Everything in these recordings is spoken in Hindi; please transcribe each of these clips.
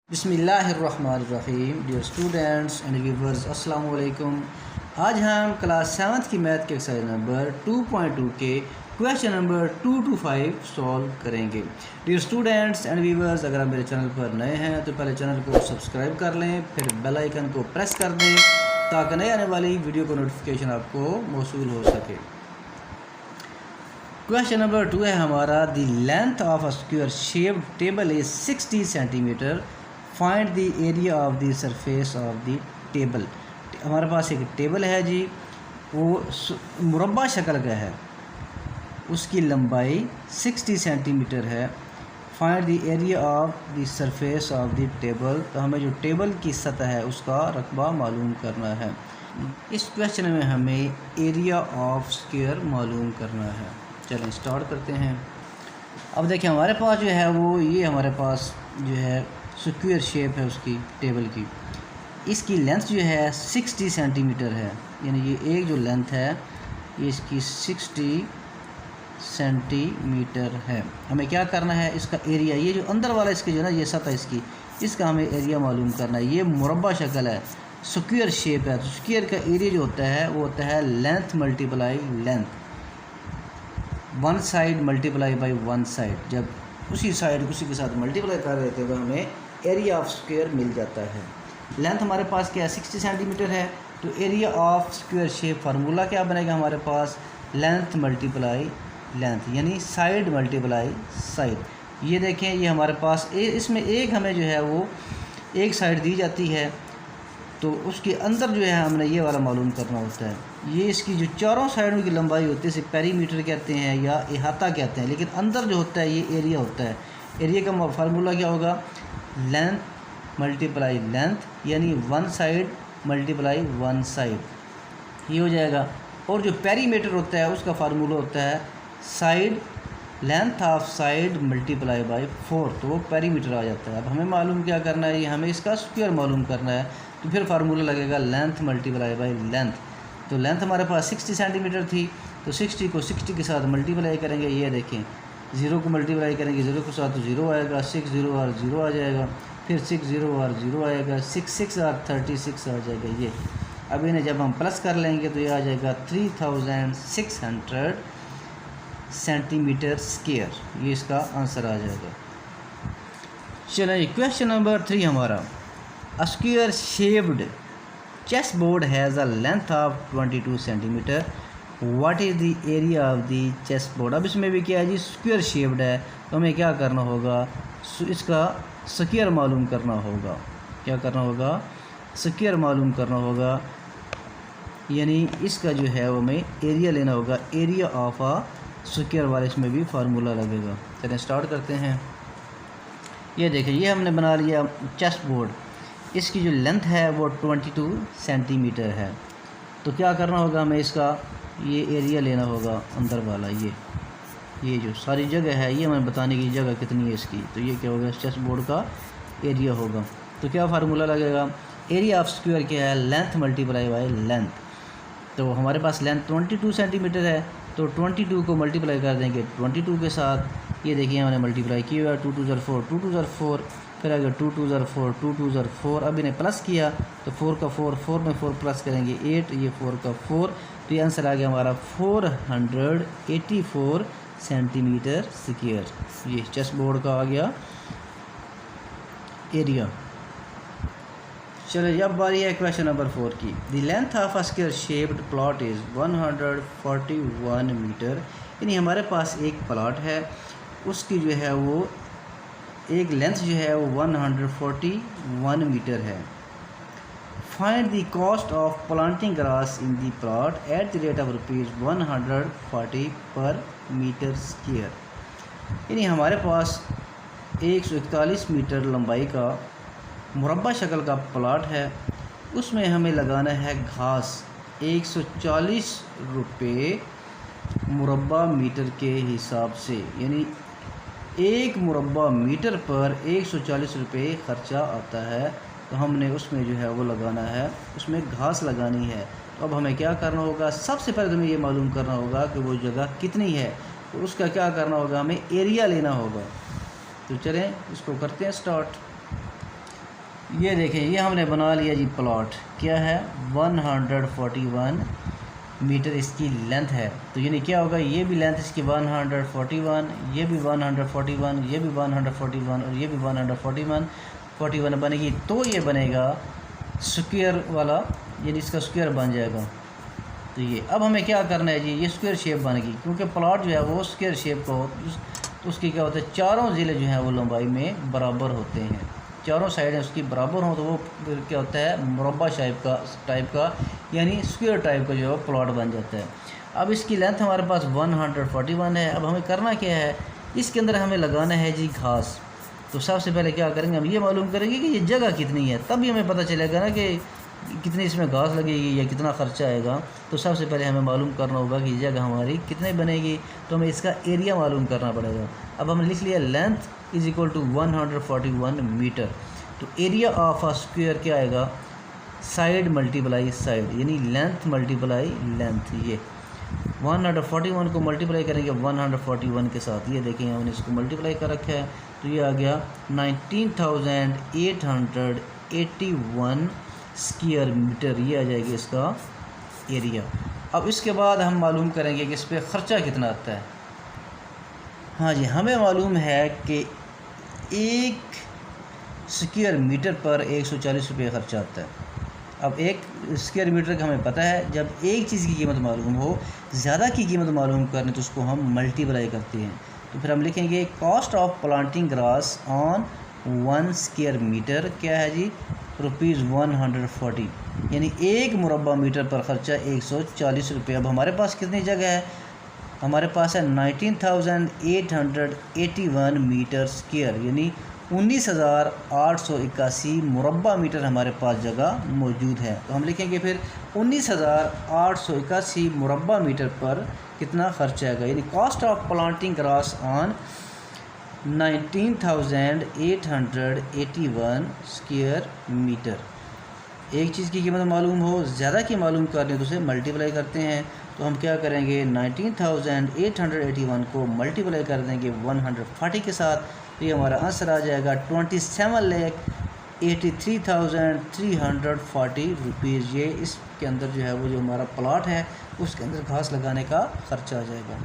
बिस्मिल्लाहिर्रहमानिर्रहीम। डियर स्टूडेंट्स एंड व्यूवर्स, अस्सलाम वालेकुम। आज हम क्लास 7th की मैथ के एक्सरसाइज नंबर 2.2 के क्वेश्चन नंबर 2 to 5 सॉल्व करेंगे। डियर स्टूडेंट्स एंड व्यूवर्स, अगर आप मेरे चैनल पर नए हैं तो पहले चैनल को सब्सक्राइब कर लें, फिर बेल आइकन को प्रेस कर दें ताकि नए आने वाली वीडियो को नोटिफिकेशन आपको मौसूल हो सके। क्वेश्चन नंबर 2 है हमारा, the length of a square shaped table is 60 centimetre, find the area of the surface of the table. हमारे पास एक टेबल है जी, वो मुरब्बा शक्ल का है, उसकी लंबाई 60 सेंटीमीटर है। Find the area of the surface of the table, तो हमें जो टेबल की सतह है उसका रकबा मालूम करना है। इस क्वेश्चन में हमें एरिया ऑफ स्क्वायर मालूम करना है। चलें स्टार्ट करते हैं। अब देखिए हमारे पास जो है वो ये हमारे पास जो है स्क्वायर शेप है उसकी टेबल की। इसकी लेंथ जो है 60 सेंटीमीटर है, यानी ये एक जो लेंथ है ये इसकी 60 सेंटीमीटर है। हमें क्या करना है, इसका एरिया, ये जो अंदर वाला इसकी जो है ना ये सतह इसका हमें एरिया मालूम करना है। ये मुरब्बा शक्ल है, स्क्वायर शेप है, तो स्क्वायर का एरिया जो होता है वो होता है length multiply length, one side multiply by one side. जब उसी साइड उसी के साथ मल्टीप्लाई कर रहे थे तो हमें एरिया ऑफ स्क्वायर मिल जाता है। लेंथ हमारे पास क्या है, 60 सेंटीमीटर है, तो area of square shape formula क्या बनेगा हमारे पास, लेंथ मल्टीप्लाई लेंथ, यानी साइड मल्टीप्लाई साइड। ये देखें ये हमारे पास इसमें एक हमें जो है वो एक साइड दी जाती है, तो उसके अंदर जो है हमने ये वाला मालूम करना होता है। ये इसकी जो चारों साइडों की लंबाई होती है इसे पेरीमीटर कहते हैं या इहाता कहते हैं, लेकिन अंदर जो होता है ये एरिया होता है। एरिया का फार्मूला क्या होगा, लेंथ मल्टीप्लाई लेंथ, यानी one side multiply one side, ये हो जाएगा। और जो पेरीमीटर होता है उसका फार्मूला होता है side length of side multiply by 4, तो वो पेरीमीटर आ जाता है। अब हमें मालूम क्या करना है, ये हमें इसका स्क्वायर मालूम करना है, तो फिर फार्मूला लगेगा लेंथ मल्टीप्लाई बाई लेंथ। तो लेंथ हमारे पास 60 सेंटीमीटर थी, तो 60 को 60 के साथ मल्टीप्लाई करेंगे, ये देखें 0 को मल्टीप्लाई करेंगे 0 के साथ तो 0 आएगा, 6 0 और 0 आ जाएगा, फिर 6 0 और 0 आएगा, 6 6 और 36 आ जाएगा ये। अब इन्हें जब हम प्लस कर लेंगे तो ये आ जाएगा 3600 सेंटीमीटर स्क्वायर, ये इसका आंसर आ जाएगा। चलिए क्वेश्चन नंबर 3 हमारा, A square shaped chessboard has a length of 22 centimetre. What is the area of the chessboard? अब इसमें भी क्या है जी, स्क्वायर शेप्ड है, तो हमें क्या करना होगा, इसका स्क्वायर मालूम करना होगा। क्या करना होगा, स्क्वायर मालूम करना होगा, यानी इसका जो है वो हमें एरिया लेना होगा। एरिया ऑफ आ स्क्वायर वाले इसमें भी फार्मूला लगेगा। चलिए स्टार्ट करते हैं। ये देखिए ये हमने बना लिया चेस बोर्ड, इसकी जो लेंथ है वो 22 सेंटीमीटर है, तो क्या करना होगा हमें, इसका ये एरिया लेना होगा अंदर वाला, ये जो सारी जगह है ये हमें बताने की जगह कितनी है इसकी, तो ये क्या होगा चेस बोर्ड का एरिया होगा। तो क्या फार्मूला लगेगा, एरिया ऑफ स्क्वायर क्या है, लेंथ मल्टीप्लाई बाई लेंथ। तो हमारे पास लेंथ 22 सेंटीमीटर है, तो 22 को मल्टीप्लाई कर देंगे 22 के साथ, ये देखिए हमने मल्टीप्लाई किया हुआ 2 2 ज़र 4, 2 2 ज़र 4, फिर आगे 2 2 ज़र 4, 2 2 ज़र 4। अब इन्हें प्लस किया तो 4 का 4, 4 में 4 प्लस करेंगे 8, ये 4 का 4, तो ये आंसर आ गया हमारा 484 सेंटीमीटर स्क्वायर। ये चेस बोर्ड का आ गया एरिया। चलो अब बारी है क्वेश्चन नंबर 4 की। The length of a square shaped plot is 141 metre, यानी हमारे पास एक प्लॉट है, उसकी जो है वो एक लेंथ जो है वो 141 मीटर है। Find the cost of planting grass in the plot at the rate of ₹140 पर मीटर स्क्वायर, यानी हमारे पास 141 मीटर लंबाई का मुरब्बा शक्ल का प्लॉट है, उसमें हमें लगाना है घास 140 रुपये मुरब्बा मीटर के हिसाब से, यानी एक मुरब्बा मीटर पर 140 रुपये ख़र्चा आता है। तो हमने उसमें जो है वो लगाना है, उसमें घास लगानी है। तो अब हमें क्या करना होगा, सबसे पहले हमें ये मालूम करना होगा कि वो जगह कितनी है, तो उसका क्या करना होगा, हमें एरिया लेना होगा। तो चलें इसको करते हैं स्टार्ट। ये देखें, ये हमने बना लिया जी प्लॉट। क्या है? 141 मीटर इसकी लेंथ है। तो यानी क्या होगा, ये भी लेंथ इसकी 141, ये भी 141, ये भी 141 और ये भी 141 बनेगी। तो ये बनेगा स्क्वायर वाला, यानी इसका स्क्वायर बन जाएगा। तो ये अब हमें क्या करना है जी, ये स्क्वायर शेप बन गई, क्योंकि प्लॉट जो है वो स्क्वायर शेप का हो, तो उसकी क्या होता है, चारों ज़िले जो हैं वो लंबाई में बराबर होते हैं, चारों साइडें उसकी बराबर हों, तो वो फिर क्या होता है, मुरब्बा टाइप का यानी स्क्वायर टाइप का जो है प्लॉट बन जाता है। अब इसकी लेंथ हमारे पास 141 है। अब हमें करना क्या है, इसके अंदर हमें लगाना है जी घास। तो सबसे पहले क्या करेंगे, हम ये मालूम करेंगे कि ये जगह कितनी है, तभी हमें पता चलेगा ना कि कितनी इसमें घास लगेगी या कितना ख़र्चा आएगा। तो सबसे पहले हमें मालूम करना होगा कि जगह हमारी कितनी बनेगी, तो हमें इसका एरिया मालूम करना पड़ेगा। अब हमने लिख लिया length is equal to 141 metre. तो एरिया ऑफ अ स्क्वायर क्या आएगा, साइड मल्टीप्लाई साइड, यानी लेंथ मल्टीप्लाई लेंथ। ये 141 को मल्टीप्लाई करेंगे 141 के साथ, ये देखें हमने इसको मल्टीप्लाई कर रखा है, तो ये आ गया 19,881 स्क्वायर मीटर, ये आ जाएगी इसका एरिया। अब इसके बाद हम मालूम करेंगे कि इस पर ख़र्चा कितना आता है। हाँ जी, हमें मालूम है कि एक स्क्वायर मीटर पर 140 रुपये ख़र्चा आता है। अब एक स्क्वायर मीटर का हमें पता है, जब एक चीज़ की कीमत मालूम हो, ज़्यादा की कीमत मालूम करने तो उसको हम मल्टीप्लाई करते हैं। तो फिर हम लिखेंगे cost of planting grass on 1 square metre क्या है जी, ₹140, यानी एक मुरब्बा मीटर पर ख़र्चा 140 रुपये। अब हमारे पास कितनी जगह है, हमारे पास है 19,881 मीटर स्क्वायर, यानी 19,881 मुरब्बा मीटर हमारे पास जगह मौजूद है। तो हम लिखेंगे फिर 19,881 मुरब्बा मीटर पर कितना खर्च आएगा, यानी cost of planting grass on 19,881 square metre. एक चीज़ की कीमत मालूम हो, ज़्यादा की मालूम करने तो उसे मल्टीप्लाई करते हैं। तो हम क्या करेंगे, 19,881 को मल्टीप्लाई कर देंगे 140 के साथ, तो ये हमारा आंसर आ जाएगा 27,83,340 रुपीज़। ये इसके अंदर जो है वो जो हमारा प्लॉट है उसके अंदर घास लगाने का ख़र्चा आ जाएगा।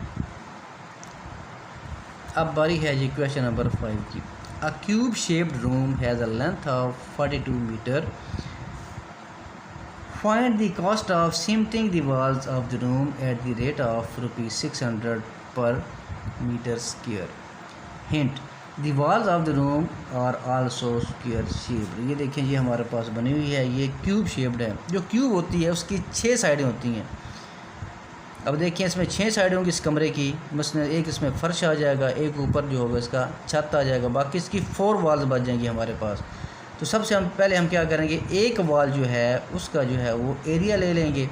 अब बारी है जी क्वेश्चन नंबर 5 की। A cube shaped room has a length of 42 metre. Find the cost of cementing the walls of the room at the rate of ₹600 per meter square. Hint: the walls of the room are also square shaped. ये देखें, ये हमारे पास बनी हुई है, ये क्यूब शेप्ड है। जो क्यूब होती है उसकी 6 साइडें होती हैं। अब देखिए, इसमें 6 साइडें होंगी इस कमरे की, मसलन एक इसमें फ़र्श आ जाएगा, एक ऊपर जो होगा इसका छत आ जाएगा, बाकी इसकी 4 वॉल्स बच जाएंगी हमारे पास। तो सबसे पहले हम क्या करेंगे, एक वॉल जो है उसका जो है वो एरिया ले लेंगे,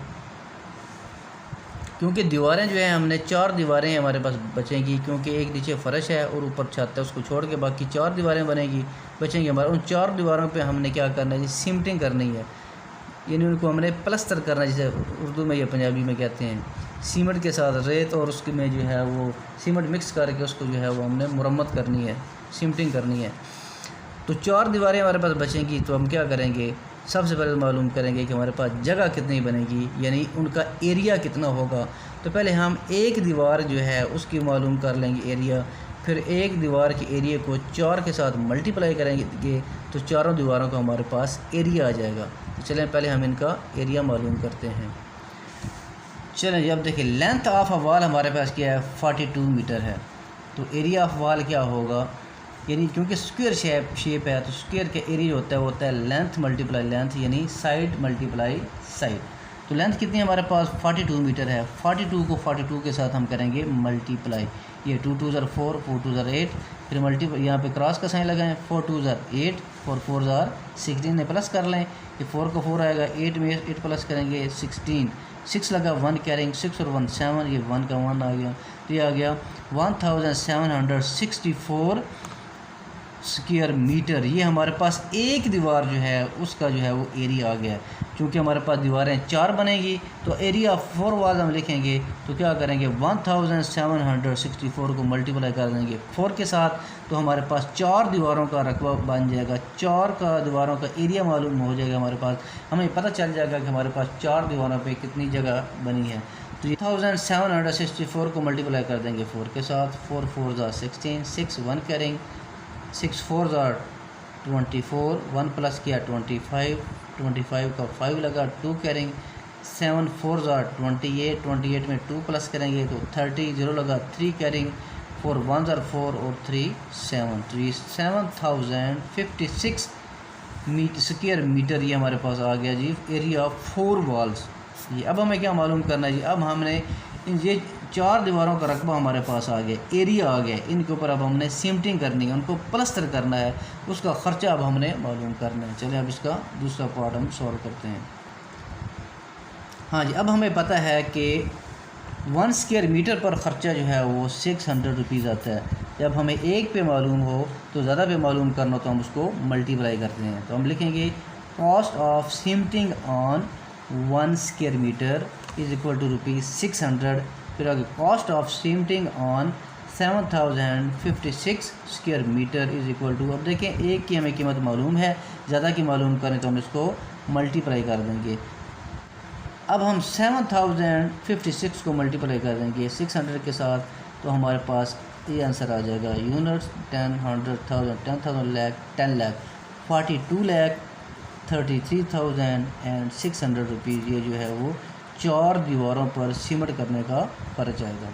क्योंकि दीवारें जो है हमने 4 दीवारें हमारे पास बचेंगी, क्योंकि एक नीचे फ़र्श है और ऊपर छत है, उसको छोड़ के बाकी 4 दीवारें बचेंगी हमारे। उन 4 दीवारों पे हमने क्या करना है जी, सीमेंटिंग करनी है, यानी उनको हमने प्लस्तर करना है, जैसे उर्दू में या पंजाबी में कहते हैं। सीमेंट के साथ रेत और उसके में जो है वो सीमेंट मिक्स करके उसको जो है वो हमने मुरम्मत करनी है, सीमेंटिंग करनी है। तो 4 दीवारें हमारे पास बचेंगी, तो हम क्या करेंगे, सबसे पहले मालूम करेंगे कि हमारे पास जगह कितनी बनेगी, यानी उनका एरिया कितना होगा। तो पहले हम एक दीवार जो है उसकी मालूम कर लेंगे एरिया, फिर एक दीवार के एरिया को 4 के साथ मल्टीप्लाई करेंगे, तो चारों दीवारों का हमारे पास एरिया आ जाएगा। तो चलें पहले हम इनका एरिया मालूम करते हैं। चलें, जब देखिए लेंथ ऑफ अ वॉल हमारे पास क्या है, 42 मीटर है। तो एरिया ऑफ वॉल क्या होगा, यानी क्योंकि स्क्वायर शेप है, तो स्क्वायर का एरिया होता है लेंथ मल्टीप्लाई लेंथ, यानी साइड मल्टीप्लाई साइड। तो लेंथ कितनी हमारे पास 42 मीटर है। 42 को 42 के साथ हम करेंगे मल्टीप्लाई, ये 2 2 ज़र 4, 4 2 ज़र 8, फिर मल्टीप्लाई यहाँ पे क्रॉस का साइन लगाएं, 4 2 ज़र 8, 4 4 ज़र 16 में प्लस कर लें, ये 4 का 4 आएगा, 8 में 8 प्लस करेंगे 16, 6 लगा 1 कैरिंग 6 और 1 7, ये 1 का 1 आ गया, तो ये आ गया 1764 स्क्वायर मीटर। ये हमारे पास एक दीवार जो है उसका जो है वो एरिया आ गया है। क्योंकि हमारे पास दीवारें 4 बनेगी तो एरिया 4 वाल हम लिखेंगे तो क्या करेंगे 1764 को मल्टीप्लाई कर देंगे 4 के साथ, तो हमारे पास 4 दीवारों का रकबा बन जाएगा, 4 का दीवारों का एरिया मालूम हो जाएगा हमारे पास। हमें पता चल जाएगा कि हमारे पास 4 दीवारों पे कितनी जगह बनी है। तो 1764 को मल्टीप्लाई कर देंगे 4 के साथ, 4 4 16, 6 1 करेंगे, 6 4 24, 1 प्लस किया 25, 25 का 5 लगा 2 करेंगे, 7 4 28, 28 में 2 प्लस करेंगे तो 30, 0 लगा 3 करेंगे, 4 1 4 और 3 7, तो ये 7056 स्क्वायर मीटर ये हमारे पास आ गया जी एरिया 4 वॉल्स। ये अब हमें क्या मालूम करना है जी, अब हमने ये 4 दीवारों का रकबा हमारे पास आ गया, एरिया आ गया, इनके ऊपर अब हमने सीमटिंग करनी है, उनको प्लस्तर करना है, उसका ख़र्चा अब हमने मालूम करना है। चलिए अब इसका दूसरा पार्ट हम सॉल्व करते हैं। हाँ जी, अब हमें पता है कि 1 स्क्वायर मीटर पर ख़र्चा जो है वो 600 रुपीज़ आता है। जब हमें एक पे मालूम हो तो ज़्यादा पे मालूम करना हो तो हम उसको मल्टीप्लाई करते हैं। तो हम लिखेंगे cost of cementing on 1 square metre is equal to ₹600। फिर आगे cost of cementing on 7056 square metre is equal to, अब देखें एक की हमें कीमत मालूम है, ज़्यादा की मालूम करें तो हम इसको मल्टीप्लाई कर देंगे। अब हम 7056 को मल्टीप्लाई कर देंगे 600 के साथ, तो हमारे पास ये आंसर आ जाएगा यूनिट्स 10 100,000 10,000 लाख 10 लाख 42 लाख 33,600 रुपीज़ ये जो है वो 4 दीवारों पर सीमेंट करने का खर्च आएगा।